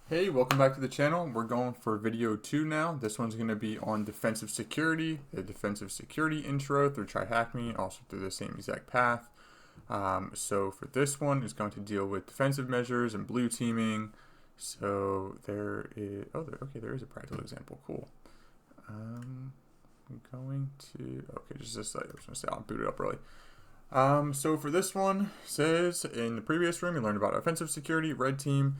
Hey, welcome back to the channel. We're going for video 2 now. This one's going to be on defensive security, the defensive security intro through TryHackMe, also through the same exact path. So for this one, it's going to deal with defensive measures and blue teaming. So there is, there is a practical example. Cool. I'm going to, just this site. I was going to say I'll boot it up early. So for this one, says in the previous room, you learned about offensive security, red team,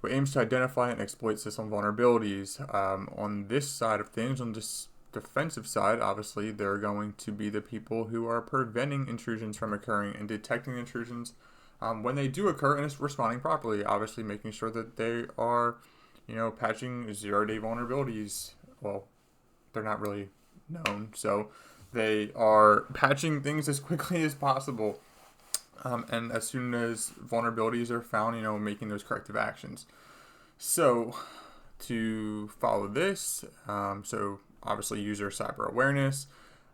who aims to identify and exploit system vulnerabilities. On this side of things, on this defensive side, obviously, they're going to be the people who are preventing intrusions from occurring and detecting intrusions when they do occur and responding properly. Obviously, making sure that they are, patching zero-day vulnerabilities. Well, they're not really known, so they are patching things as quickly as possible. And as soon as vulnerabilities are found, making those corrective actions. So to follow this, so obviously user cyber awareness.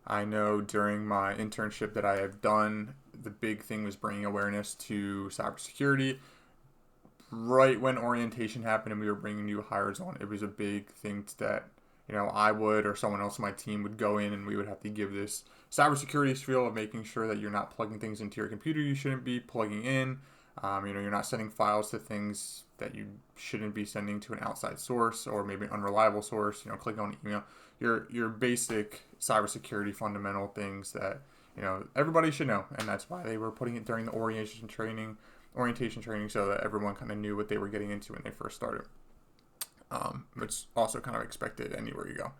I know during my internship that I have done, the big thing was bringing awareness to cybersecurity. Right when orientation happened and we were bringing new hires on, it was a big thing that I would or someone else on my team would go in and we would have to give this cybersecurity spiel of making sure that you're not plugging things into your computer you shouldn't be plugging in. You're not sending files to things that you shouldn't be sending to an outside source or maybe an unreliable source. Clicking on email. Your basic cybersecurity fundamental things that everybody should know, and that's why they were putting it during the orientation training, so that everyone kind of knew what they were getting into when they first started. It's also kind of expected anywhere you go.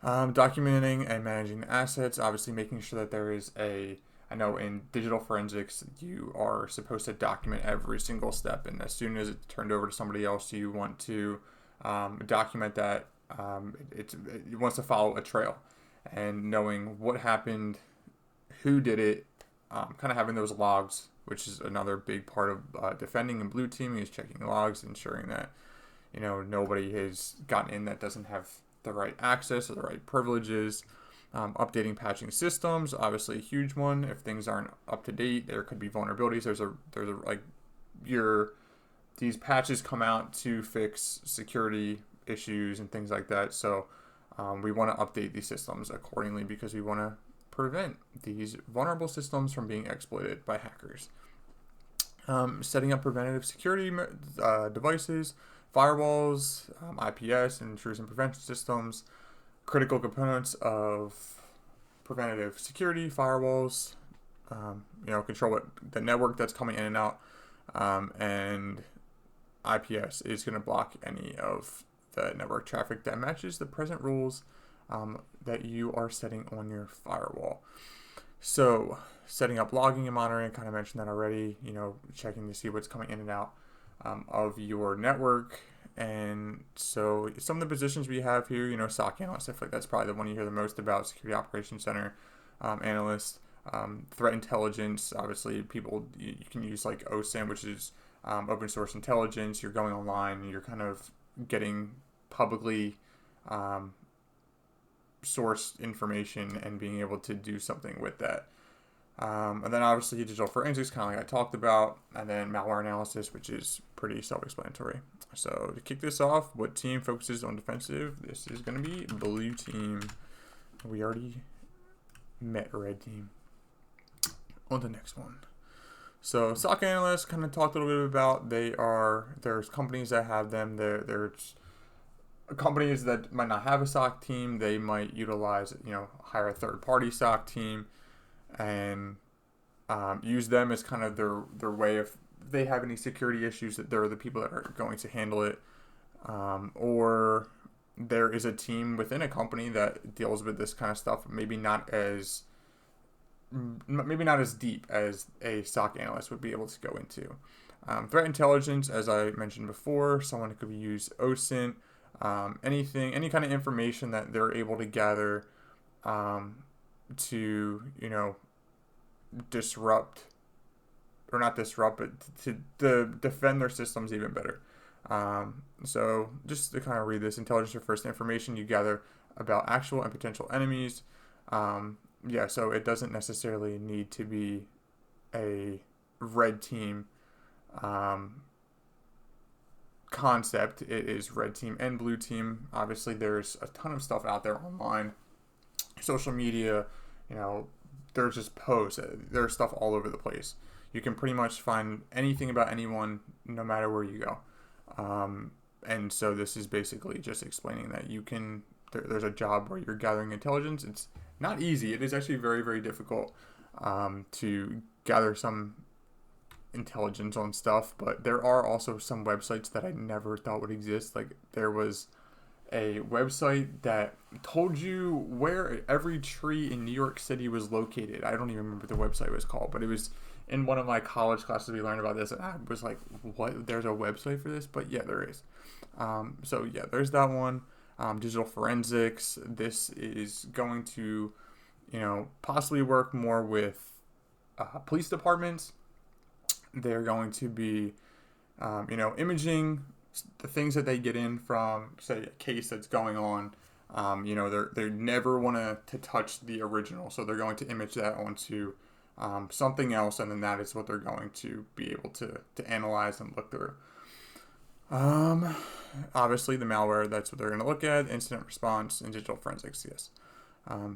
Documenting and managing the assets, obviously making sure that there is I know in digital forensics, you are supposed to document every single step, and as soon as it's turned over to somebody else, you want to document that. It wants to follow a trail, and knowing what happened, who did it, kind of having those logs, which is another big part of defending and blue teaming, is checking logs, ensuring that nobody has gotten in that doesn't have the right access or the right privileges. Updating patching systems, obviously a huge one. If things aren't up to date, there could be vulnerabilities. These patches come out to fix security issues and things like that. So we want to update these systems accordingly because we want to prevent these vulnerable systems from being exploited by hackers. Setting up preventative security devices, firewalls, IPS, and intrusion prevention systems, critical components of preventative security, firewalls, control what the network that's coming in and out, and IPS is going to block any of the network traffic that matches the present rules that you are setting on your firewall. So setting up logging and monitoring, I kind of mentioned that already, checking to see what's coming in and out of your network. And so some of the positions we have here, SOC analyst, I feel like that's probably the one you hear the most about, security operations center analyst, threat intelligence. Obviously, you can use like OSINT, which is open source intelligence. You're going online and you're kind of getting publicly sourced information and being able to do something with that. And then obviously digital forensics, kind of like I talked about, and then malware analysis, which is pretty self-explanatory. So to kick this off, what team focuses on defensive? This is going to be blue team. We already met red team. On the next one. So SOC analysts, kind of talked a little bit about, there's companies that have them. There's companies that might not have a SOC team. They might utilize, hire a third-party SOC team and use them as kind of their way of, if they have any security issues, that they're the people that are going to handle it. Or there is a team within a company that deals with this kind of stuff, maybe not as deep as a SOC analyst would be able to go into. Threat intelligence, as I mentioned before, someone who could use OSINT, any kind of information that they're able to gather to, disrupt, or not disrupt, but to defend their systems even better. So just to kind of read this, intelligence refers to information you gather about actual and potential enemies. So it doesn't necessarily need to be a red team concept, it is red team and blue team. Obviously, there's a ton of stuff out there online, social media, you know, there's just posts, there's stuff all over the place. You can pretty much find anything about anyone, no matter where you go. And so this is basically just explaining that you can, there's a job where you're gathering intelligence. It's not easy. It is actually very, very difficult to gather some intelligence on stuff, but there are also some websites that I never thought would exist. Like there was a website that told you where every tree in New York City was located. I don't even remember what the website was called, but it was in one of my college classes. We learned about this, and I was like, what? There's a website for this? But yeah, there is. So yeah, there's that one. Digital forensics. This is going to, you know, possibly work more with police departments. They're going to be, you know, imaging the things that they get in from, say, a case that's going on. You know, they never want to touch the original, so they're going to image that onto something else, and then that is what they're going to be able to analyze and look through. Obviously, the malware, that's what they're going to look at, incident response, and digital forensics, yes.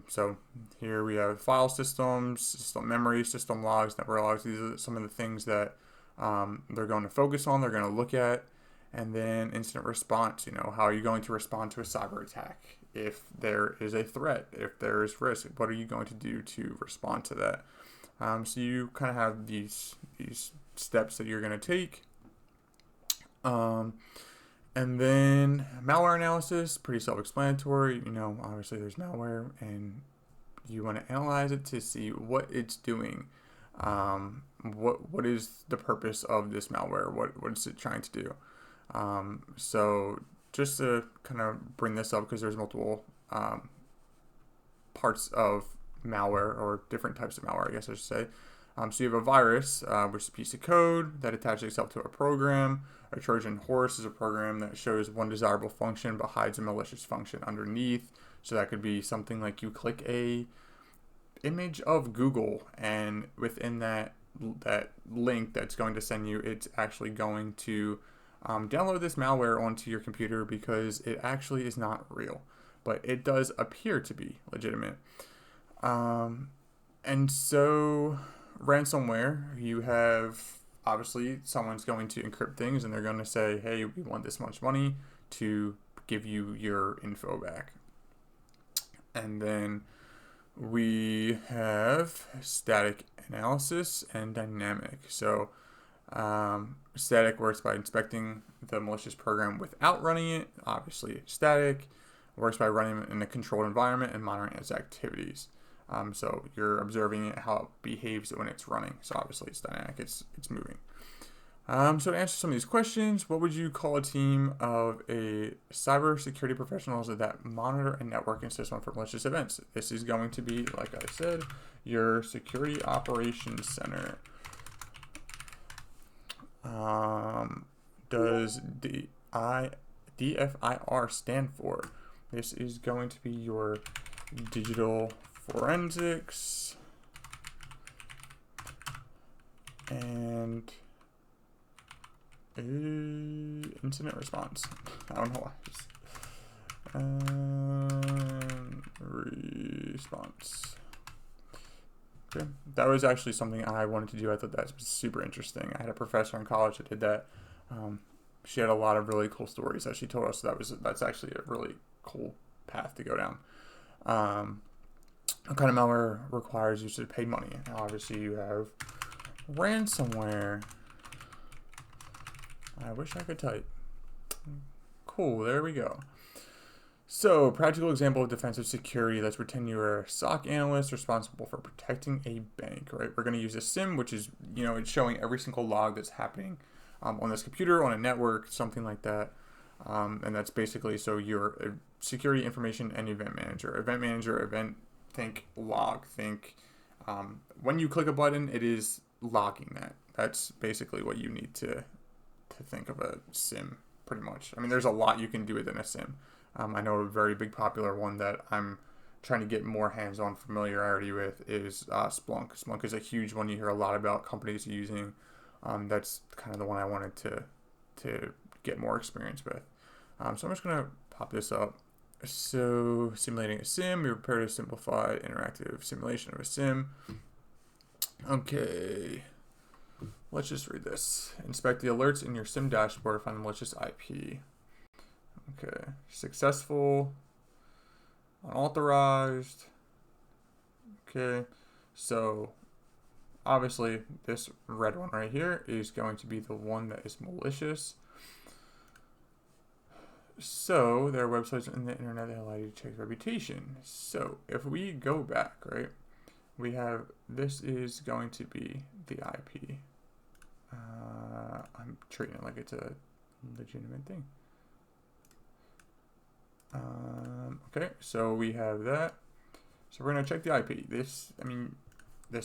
So here we have file systems, system memory, system logs, network logs. These are some of the things that they're going to focus on, they're going to look at. And then incident response, you know, how are you going to respond to a cyber attack? If there is a threat, if there is risk, what are you going to do to respond to that? So you kind of have these steps that you're going to take. And then malware analysis, pretty self-explanatory. You know, obviously there's malware and you want to analyze it to see what it's doing. What is the purpose of this malware? What is it trying to do? So just to kind of bring this up, because there's multiple parts of malware, or different types of malware, I guess I should say. So you have a virus, which is a piece of code that attaches itself to a program. A Trojan horse is a program that shows one desirable function but hides a malicious function underneath. So that could be something like you click a image of Google, and within that link that's going to send you, it's actually going to download this malware onto your computer, because it actually is not real, but it does appear to be legitimate. And so ransomware, you have, obviously someone's going to encrypt things, and they're going to say, hey, we want this much money to give you your info back. And then we have static analysis and dynamic. So static works by inspecting the malicious program without running it. Obviously, static works by running it in a controlled environment and monitoring its activities. So you're observing it, how it behaves when it's running. So obviously it's dynamic, it's moving. So to answer some of these questions, what would you call a team of cybersecurity professionals that monitor a network and system for malicious events? This is going to be, like I said, your security operations center. Does DFIR stand for? This is going to be your digital forensics and incident response. I don't know why. Response. Okay. That was actually something I wanted to do. I thought that was super interesting. I had a professor in college that did that. She had a lot of really cool stories that she told us. That's actually a really cool path to go down. What kind of malware requires you to pay money? Now, obviously, you have ransomware. I wish I could type. Cool, there we go. So, practical example of defensive security. Let's pretend you're a SOC analyst responsible for protecting a bank, right? We're going to use a SIM, which is, you know, it's showing every single log that's happening on this computer, on a network, something like that. And that's basically, so you're a security information and event manager. Think log, think when you click a button, it is logging that. That's basically what you need to think of a SIM, pretty much. I mean, there's a lot you can do within a SIM. I know a very big popular one that I'm trying to get more hands-on familiarity with is Splunk. Splunk is a huge one you hear a lot about companies using. That's kind of the one I wanted to get more experience with. So I'm just going to pop this up. So simulating a sim, we prepare a simplified interactive simulation of a sim. Okay, let's just read this. Inspect the alerts in your sim dashboard, find the malicious IP. Okay, successful, unauthorized. Okay, so obviously this red one right here is going to be the one that is malicious. So there are websites on the internet that allow you to check reputation. So if we go back, right, we have, this is going to be the IP. I'm treating it like it's a legitimate thing. Okay, so we have that. So we're going to check the IP. This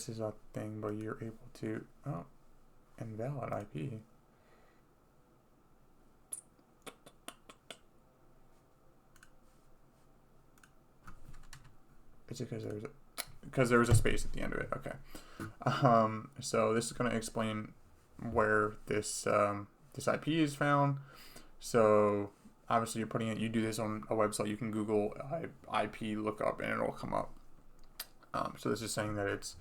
is a thing where you're able to, invalid IP. It's because there was a space at the end of it. Okay. So this is going to explain where this this IP is found. So obviously you're putting it, you do this on a website, you can Google IP lookup and it'll come up. So this is saying that it's,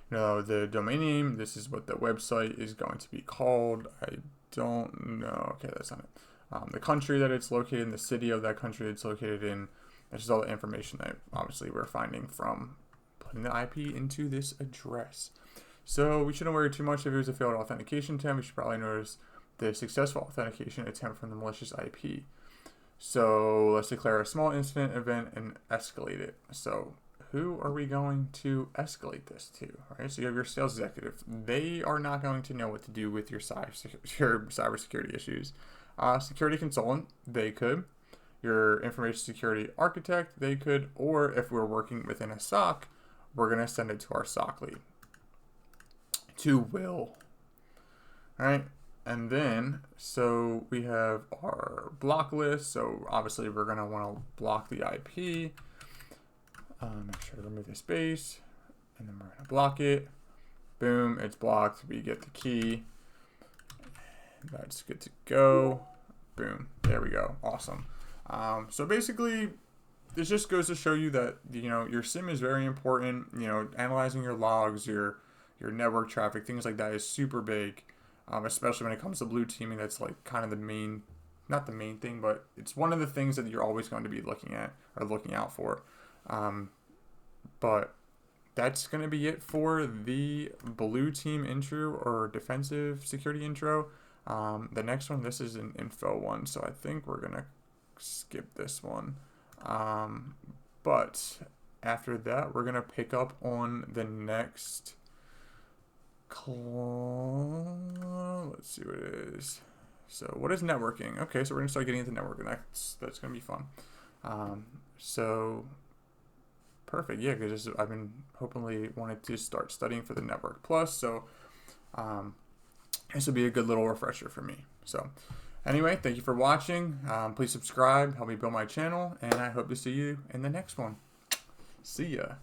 the domain name, this is what the website is going to be called. I don't know. Okay, that's not it. The country that it's located in, the city of that country it's located in. This is all the information that obviously we're finding from putting the IP into this address. So we shouldn't worry too much if it was a failed authentication attempt. We should probably notice the successful authentication attempt from the malicious IP. So let's declare a small incident event and escalate it. So who are we going to escalate this to? Right? So you have your sales executive. They are not going to know what to do with your cybersecurity issues. Security consultant, they could. Your information security architect, they could. Or if we're working within a SOC, we're going to send it to our SOC lead. To Will. All right. And then, so we have our block list. So obviously we're going to want to block the IP. Make sure to remove the space. And then we're going to block it. Boom, it's blocked. We get the key. That's good to go. Boom, there we go. Awesome. So basically, this just goes to show you that, your SIM is very important. Analyzing your logs, your network traffic, things like that is super big. Especially when it comes to blue teaming, that's like kind of the main, not the main thing, but it's one of the things that you're always going to be looking at or looking out for. But that's going to be it for the blue team intro or defensive security intro. The next one, this is an info one, so I think we're going to skip this one. But after that, we're going to pick up on the next let's see what it is. So what is networking? Okay, so we're gonna start getting into networking. That's gonna be fun. So perfect. Yeah, because I've been hopefully wanted to start studying for the Network Plus. So this will be a good little refresher for me. So anyway, thank you for watching. Please subscribe, help me build my channel, and I hope to see you in the next one. See ya.